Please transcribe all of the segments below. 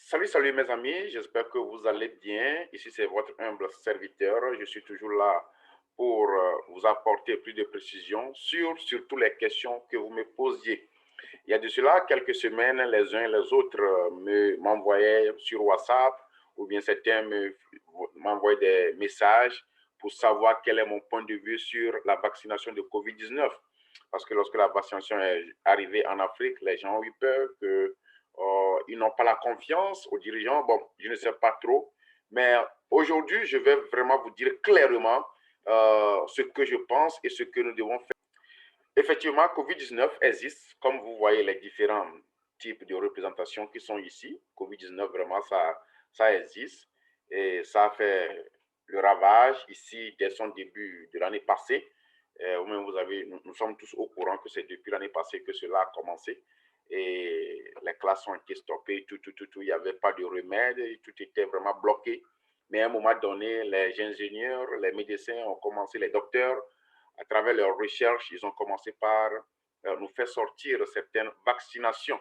Salut mes amis, j'espère que vous allez bien. Ici c'est votre humble serviteur. Je suis toujours là pour vous apporter plus de précisions sur toutes les questions que vous me posiez. Il y a de cela quelques semaines, les uns et les autres m'envoyaient sur WhatsApp ou bien certains m'envoyaient des messages pour savoir quel est mon point de vue sur la vaccination de Covid-19. Parce que lorsque la vaccination est arrivée en Afrique, les gens ont eu peur que ils n'ont pas la confiance aux dirigeants. Bon, je ne sais pas trop. Mais aujourd'hui, je vais vraiment vous dire clairement ce que je pense et ce que nous devons faire. Effectivement, Covid-19 existe. Comme vous voyez les différents types de représentations qui sont ici. Covid-19, vraiment, ça existe. Et ça a fait le ravage ici dès son début de l'année passée. Nous sommes tous au courant que c'est depuis l'année passée que cela a commencé. Et les classes ont été stoppées, tout. Il n'y avait pas de remède, tout était vraiment bloqué. Mais à un moment donné, les ingénieurs, les médecins ont commencé, les docteurs, à travers leurs recherches, ils ont commencé par nous faire sortir certaines vaccinations.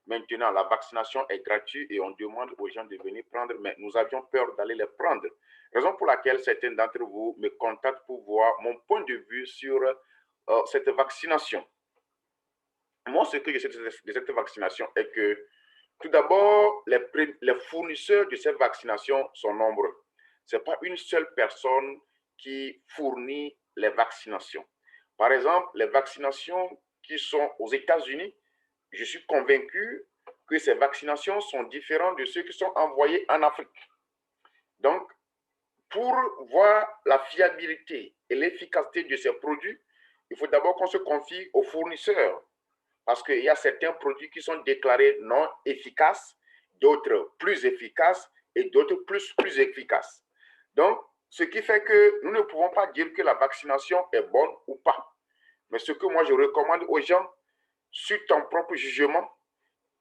Maintenant, la vaccination est gratuite et on demande aux gens de venir prendre, mais nous avions peur d'aller les prendre. Raison pour laquelle certains d'entre vous me contactent pour voir mon point de vue sur cette vaccination. Moi, ce que je sais de cette vaccination est que, tout d'abord, les fournisseurs de cette vaccination sont nombreux. Ce n'est pas une seule personne qui fournit les vaccinations. Par exemple, les vaccinations qui sont aux États-Unis, je suis convaincu que ces vaccinations sont différentes de ceux qui sont envoyés en Afrique. Donc, pour voir la fiabilité et l'efficacité de ces produits, il faut d'abord qu'on se confie aux fournisseurs. Parce qu'il y a certains produits qui sont déclarés non efficaces, d'autres plus efficaces et d'autres plus efficaces. Donc, ce qui fait que nous ne pouvons pas dire que la vaccination est bonne ou pas. Mais ce que moi je recommande aux gens, sur ton propre jugement,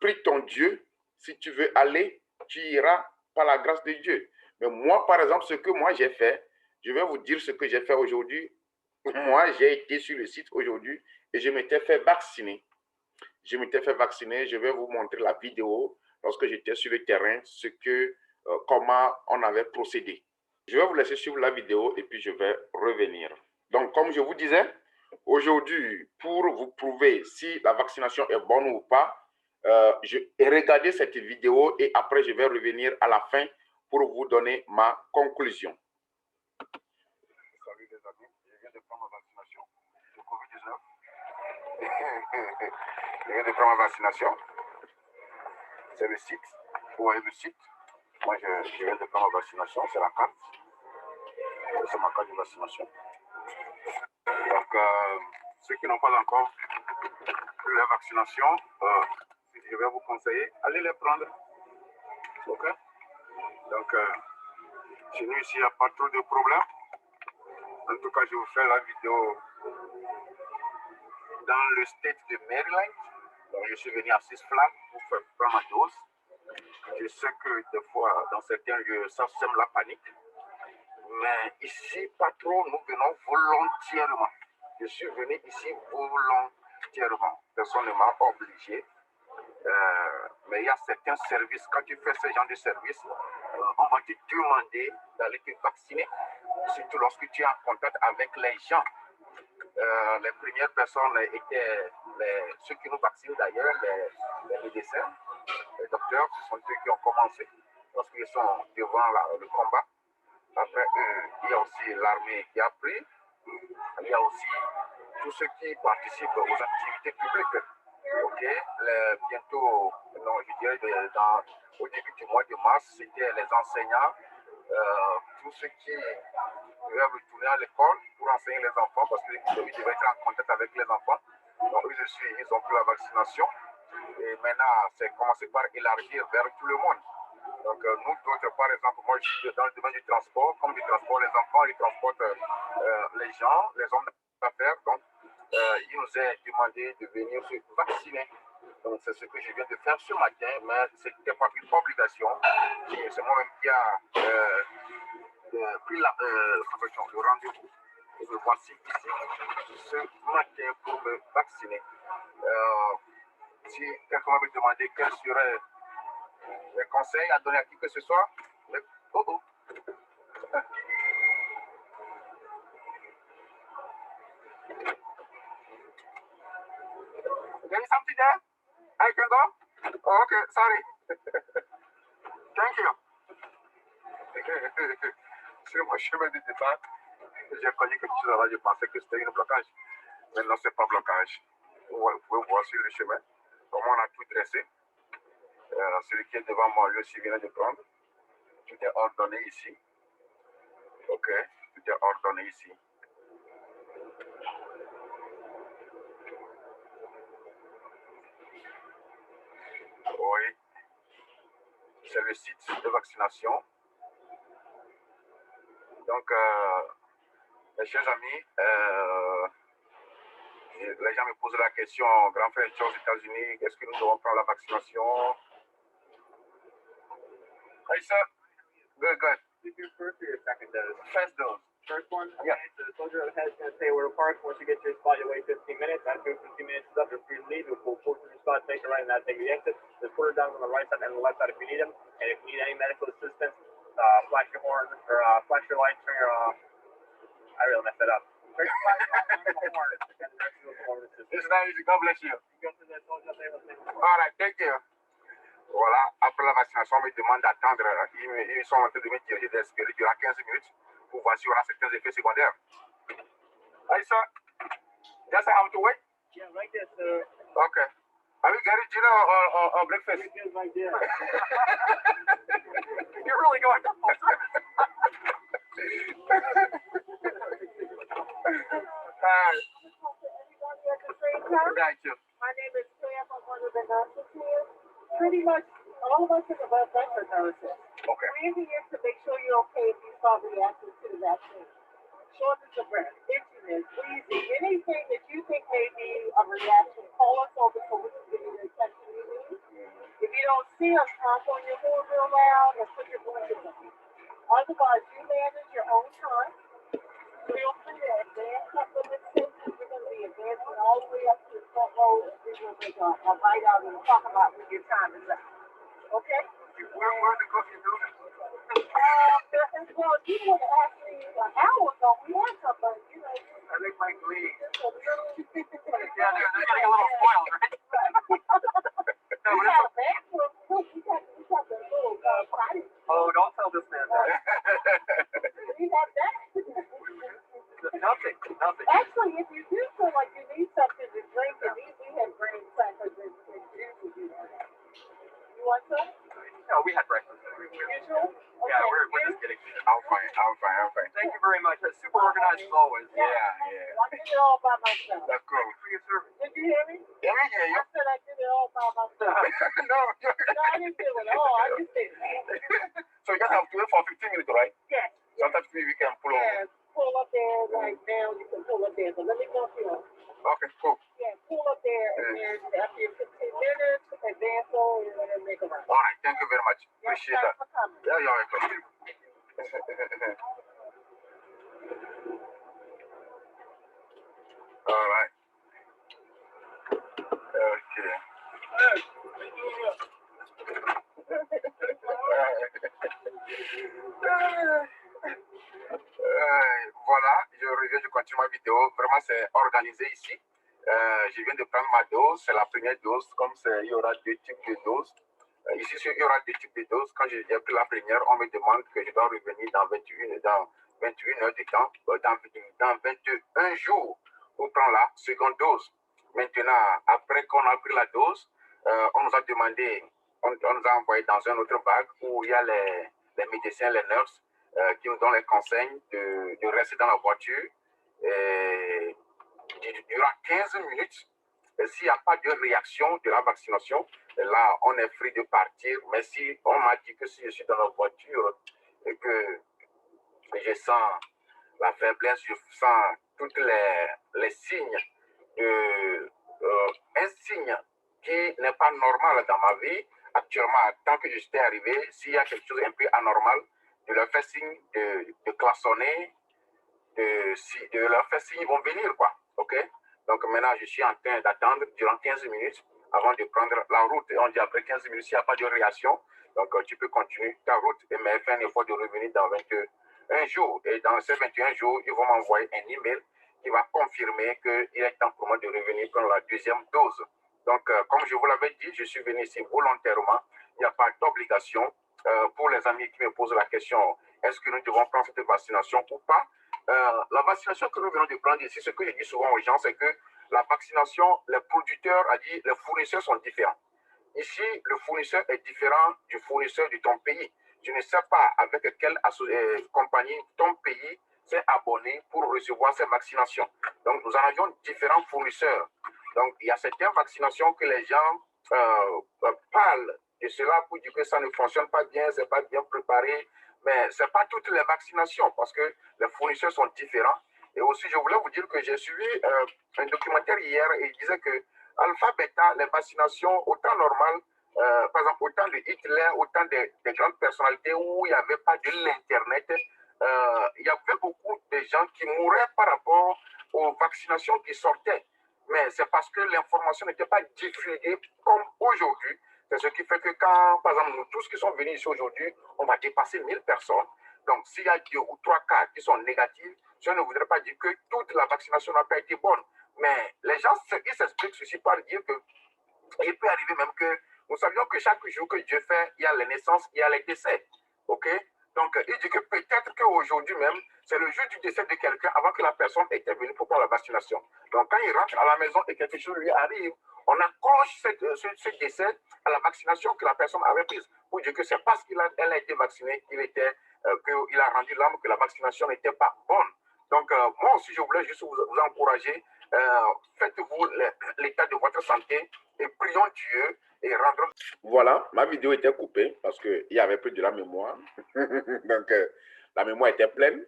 prie ton Dieu, si tu veux aller, tu iras par la grâce de Dieu. Mais moi, par exemple, ce que moi j'ai fait, je vais vous dire ce que j'ai fait aujourd'hui. Moi, j'ai été sur le site aujourd'hui et je m'étais fait vacciner. Je m'étais fait vacciner. Je vais vous montrer la vidéo lorsque j'étais sur le terrain, comment on avait procédé. Je vais vous laisser suivre la vidéo et puis je vais revenir. Donc, comme je vous disais, aujourd'hui, pour vous prouver si la vaccination est bonne ou pas, regardez cette vidéo et après, je vais revenir à la fin pour vous donner ma conclusion. Salut les amis, je viens de prendre ma vaccination de Covid-19. Je viens de prendre ma vaccination. C'est le site. Vous voyez le site. Moi, je viens de prendre ma vaccination. C'est la carte. C'est ma carte de vaccination. Donc, ceux qui n'ont pas encore pris la vaccination, je vais vous conseiller, allez les prendre. OK? Donc, chez nous ici, il n'y a pas trop de problèmes. En tout cas, je vous fais la vidéo dans le state de Maryland. Donc, je suis venu à Six Flags pour faire prendre ma dose. Je sais que des fois, dans certains lieux, ça sème la panique. Mais ici, pas trop, nous venons volontairement. Je suis venu ici volontairement. Personne ne m'a obligé. Mais il y a certains services, quand tu fais ce genre de service, on va te demander d'aller te vacciner, surtout lorsque tu es en contact avec les gens. Les premières personnes étaient ceux qui nous vaccinent d'ailleurs, les médecins, les docteurs, ce sont eux qui ont commencé lorsqu'ils sont devant le combat. Après eux, il y a aussi l'armée qui a pris, il y a aussi tous ceux qui participent aux activités publiques. Ok, bientôt, non, je dirais au début du mois de mars, c'était les enseignants, tous ceux qui devaient retourner à l'école pour enseigner les enfants parce qu'ils devaient être en contact avec les enfants. Donc, ils ont pris la vaccination et maintenant, c'est commencé par élargir vers tout le monde. Donc, nous d'autres, par exemple, moi je suis dans le domaine du transport, comme je transporte les enfants, ils transportent les gens, les hommes d'affaires. Donc, il nous est demandé de venir se vacciner. Donc, c'est ce que je viens de faire ce matin, mais ce n'était pas une obligation. C'est moi-même qui a pris le rendez-vous. Et me voici ici ce matin pour me vacciner. Si quelqu'un m'avait demandé quelle serait Des conseils à donner à qui que ce soit? Oh oh. There is something there? I can go? Oh, okay, sorry. Thank you. Sur mon chemin de départ, j'ai connu quelque chose là, je pensais que c'était un blocage. Mais non, c'est pas blocage. Vous pouvez voir sur le chemin comment on a tout dressé. Celui qui est devant moi, lui aussi vient de prendre. Tout est ordonné ici. Ok, tout est ordonné ici. Oui, c'est le site de vaccination. Donc, mes chers amis, les gens me posent la question, grand frère, tu es aux États-Unis, est-ce que nous devons prendre la vaccination? Hey, sir. Good, good. Is your first or your second dose? First dose. First one? Yeah. Okay, so the soldier of the head is going to say where to park. Once you get to your spot, you wait 15 minutes. After 15 minutes is up, you're free to leave. You'll pull forward from your spot, take the right, and now take the exit. There's quarter downs on the right side and the left side if you need them. And if you need any medical assistance, flash your horn or flash your lights for your, I really messed that up. Turn your flash on the horn and the rest of the horn assistance. It's not easy. God bless you. You go to the soldier up there, let's make All right, thank you. Voilà, après la vaccination, on me demande d'attendre. Ils sont en train de me diriger d'espérer durant 15 minutes pour voir s'il y aura certains effets secondaires. Hey, sir. Just have to wait? Yeah, like this, sir. Okay. Are we getting dinner or breakfast? Just like this. You're really going for full service. Thank you. My name is Pam. I'm one of the nurses here. Pretty much all of us in the bus are nurses. Okay. We're here to make sure you're okay if you saw reactions to the vaccine. Shortness of breath, itchiness, wheezing, anything that you think may be a reaction, call us over so we can give you the attention you need. If you don't see us, honk on your horn real loud and put your blinker on. Otherwise, you manage your own time. Feel free to advance supplement symptoms. We're going to be advancing all the way up to the front row. We're going to make a write out and talk about when your time is up. Okay? Where the cookie building? Well, if you would have asked me an hour ago, we had somebody, you know. I think my glee. Just a little. Yeah, they're getting a little spoiled, right? We got a bathroom too. We got the little potty. Oh, don't tell this man that. We got that. Nothing. Actually, if you do feel like you need something to drink, and we have grain crackers and juices. You want some? No, we had breakfast. Usual? Yeah, we're just kidding. I'm fine. Thank you very much. That's super organized as always. Yeah. I did it all by myself. That's cool. For your service. Did you hear me? Yeah, we hear you. I said I did it all by myself. No, No, I didn't do it all. I just did it. so you just have to wait for 15 minutes, right? Yes. Sometimes we can pull over. Yeah, pull up there right now. You can pull up there. But let me go through. Okay, cool. Yeah, pull up there, and then after your 15 minutes, advance on and then make a run. All right, thank you very much. Appreciate that. Thanks for coming. Yeah, you're welcome. All right. Okay. Voilà, je continue ma vidéo. Vraiment, c'est organisé ici. Je viens de prendre ma dose. C'est la première dose. Comme il y aura deux types de doses. Ici, il y aura deux types de doses. Quand j'ai pris la première, on me demande que je dois revenir dans 21 heures de temps, dans 21 jours pour prendre la seconde dose. Maintenant, après qu'on a pris la dose, on nous a demandé, on nous a envoyé dans un autre bac où il y a les médecins, les nurses qui nous donnent les conseils de rester dans la voiture durant 15 minutes. S'il n'y a pas de réaction de la vaccination, là, on est free de partir. Mais si on m'a dit que si je suis dans la voiture et que je sens la faiblesse, je sens tous les signes un signe qui n'est pas normal dans ma vie. Actuellement, tant que je suis arrivé, s'il y a quelque chose un peu anormal, de leur faire signe de klaxonner, de leur faire signe, ils vont venir, quoi. OK? Donc maintenant, je suis en train d'attendre durant 15 minutes avant de prendre la route. Et on dit après 15 minutes, s'il n'y a pas de réaction, Donc, tu peux continuer ta route, mais fais un effort de revenir dans 21 jours. Et dans ces 21 jours, ils vont m'envoyer un email qui va confirmer qu'il est temps pour moi de revenir prendre la deuxième dose. Donc, comme je vous l'avais dit, je suis venu ici volontairement. Il n'y a pas d'obligation. Pour les amis qui me posent la question, est-ce que nous devons prendre cette vaccination ou pas? La vaccination que nous venons de prendre ici, ce que je dis souvent aux gens, c'est que la vaccination, les producteurs, les fournisseurs sont différents. Ici, le fournisseur est différent du fournisseur de ton pays. Je ne sais pas avec quelle compagnie ton pays s'est abonné pour recevoir ces vaccinations. Donc, nous en avions différents fournisseurs. Donc, il y a certaines vaccinations que les gens parlent de cela pour dire que ça ne fonctionne pas bien, c'est pas bien préparé. Mais ce n'est pas toutes les vaccinations parce que les fournisseurs sont différents. Et aussi, je voulais vous dire que j'ai suivi un documentaire hier et il disait que alpha, bêta, les vaccinations, autant normales, par exemple, autant de Hitler, autant de grandes personnalités où il n'y avait pas de l'Internet, il y avait beaucoup de gens qui mouraient par rapport aux vaccinations qui sortaient. Mais c'est parce que l'information n'était pas diffusée comme aujourd'hui. C'est ce qui fait que quand, par exemple, nous tous qui sommes venus ici aujourd'hui, on va dépasser 1000 personnes. Donc, s'il y a 2 ou 3 cas qui sont négatifs, je ne voudrais pas dire que toute la vaccination n'a pas été bonne. Mais les gens, ils s'expliquent ceci par dire que il peut arriver même que nous savions que chaque jour que Dieu fait, il y a les naissances, il y a les décès. OK? Donc, il dit que peut-être qu'aujourd'hui même, c'est le jour du décès de quelqu'un avant que la personne était venue pour prendre la vaccination. Donc, quand il rentre à la maison et quelque chose lui arrive, on accroche ce décès à la vaccination que la personne avait prise. Pour dire que c'est parce qu'elle a été vaccinée qu'il a rendu l'âme que la vaccination n'était pas bonne. Donc, moi aussi, je voulais juste vous encourager. Faites-vous l'état de votre santé et prions Dieu et rendons. Voilà, ma vidéo était coupée parce qu'il n'y avait plus de la mémoire. Donc, la mémoire était pleine.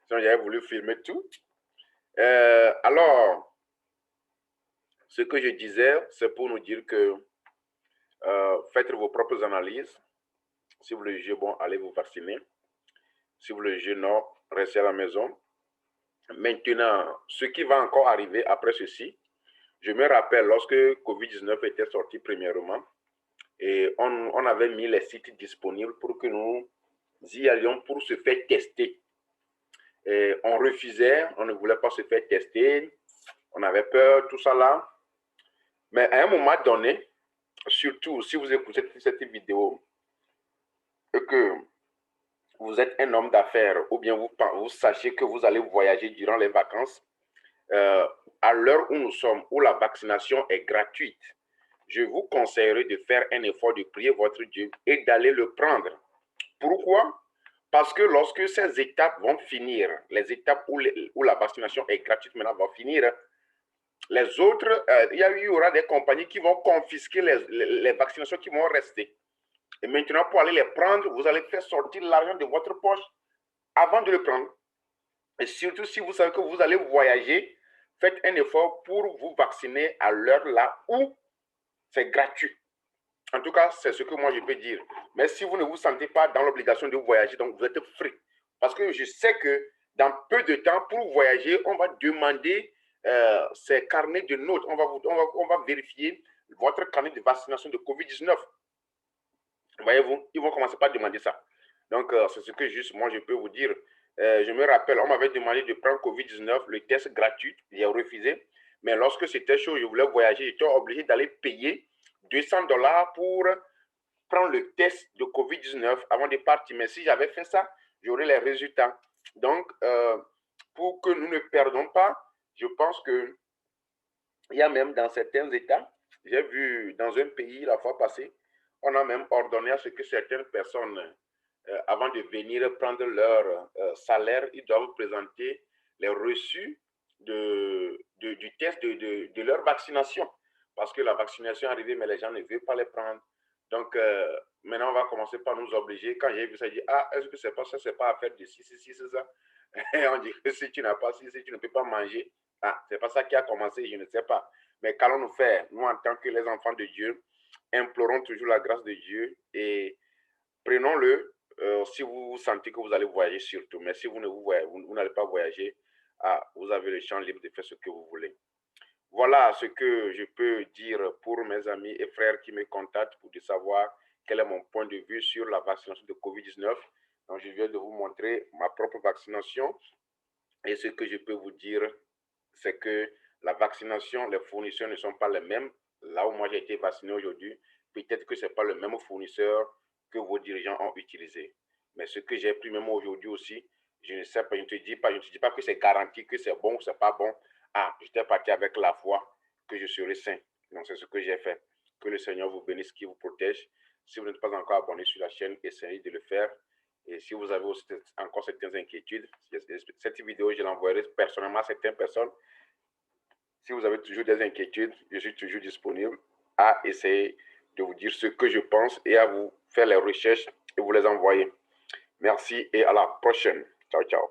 Sinon, j'avais voulu filmer tout. Alors, ce que je disais, c'est pour nous dire que faites vos propres analyses. Si vous le jugez bon, allez vous vacciner. Si vous le jugez non, restez à la maison. Maintenant, ce qui va encore arriver après ceci, je me rappelle lorsque COVID-19 était sorti premièrement, et on avait mis les sites disponibles pour que nous y allions pour se faire tester. Et on refusait, on ne voulait pas se faire tester, on avait peur, tout ça là. Mais à un moment donné, surtout si vous écoutez cette vidéo et que vous êtes un homme d'affaires ou bien vous sachez que vous allez voyager durant les vacances, à l'heure où nous sommes, où la vaccination est gratuite, je vous conseillerais de faire un effort de prier votre Dieu et d'aller le prendre. Pourquoi? Parce que lorsque ces étapes vont finir, les étapes où la vaccination est gratuite maintenant vont finir, les autres, il y aura des compagnies qui vont confisquer les vaccinations qui vont rester. Et maintenant, pour aller les prendre, vous allez faire sortir l'argent de votre poche avant de le prendre. Et surtout, si vous savez que vous allez voyager, faites un effort pour vous vacciner à l'heure là où c'est gratuit. En tout cas, c'est ce que moi je peux dire. Mais si vous ne vous sentez pas dans l'obligation de voyager, donc vous êtes free. Parce que je sais que dans peu de temps, pour voyager, on va demander ces carnets de notes. On va vérifier votre carnet de vaccination de COVID-19. Voyez-vous, ils vont commencer par demander ça. Donc, c'est ce que juste moi je peux vous dire. Je me rappelle, on m'avait demandé de prendre COVID-19, le test gratuit, j'ai refusé. Mais lorsque c'était chaud, je voulais voyager, j'étais obligé d'aller payer $200 pour prendre le test de COVID-19 avant de partir. Mais si j'avais fait ça, j'aurais les résultats. Donc, pour que nous ne perdons pas, je pense qu'il y a même dans certains États, j'ai vu dans un pays la fois passée, on a même ordonné à ce que certaines personnes, avant de venir prendre leur salaire, ils doivent présenter les reçus du test de leur vaccination. Parce que la vaccination est arrivée, mais les gens ne veulent pas les prendre. Donc, maintenant, on va commencer par nous obliger. Quand j'ai vu ça, j'ai dit, ah, est-ce que c'est pas ça, c'est pas affaire de si, c'est ça. Et on dit que si tu n'as pas si tu ne peux pas manger, ah, c'est pas ça qui a commencé, je ne sais pas. Mais qu'allons-nous faire, nous, en tant que les enfants de Dieu, implorons toujours la grâce de Dieu et prenons-le si vous sentez que vous allez voyager surtout. Mais si vous n'allez pas voyager, vous avez le champ libre de faire ce que vous voulez. Voilà ce que je peux dire pour mes amis et frères qui me contactent pour de savoir quel est mon point de vue sur la vaccination de COVID-19. Donc, je viens de vous montrer ma propre vaccination. Et ce que je peux vous dire, c'est que la vaccination, les fournisseurs ne sont pas les mêmes. Là où moi j'ai été vacciné aujourd'hui, peut-être que ce n'est pas le même fournisseur que vos dirigeants ont utilisé. Mais ce que j'ai pris même aujourd'hui aussi, je ne sais pas, je ne te dis pas que c'est garanti, que c'est bon ou c'est pas bon. Ah, j'étais parti avec la foi que je serai sain. Donc c'est ce que j'ai fait. Que le Seigneur vous bénisse, qu'il vous protège. Si vous n'êtes pas encore abonné sur la chaîne, essayez de le faire. Et si vous avez aussi encore certaines inquiétudes, cette vidéo, je l'envoierai personnellement à certaines personnes. Si vous avez toujours des inquiétudes, je suis toujours disponible à essayer de vous dire ce que je pense et à vous faire les recherches et vous les envoyer. Merci et à la prochaine. Ciao, ciao.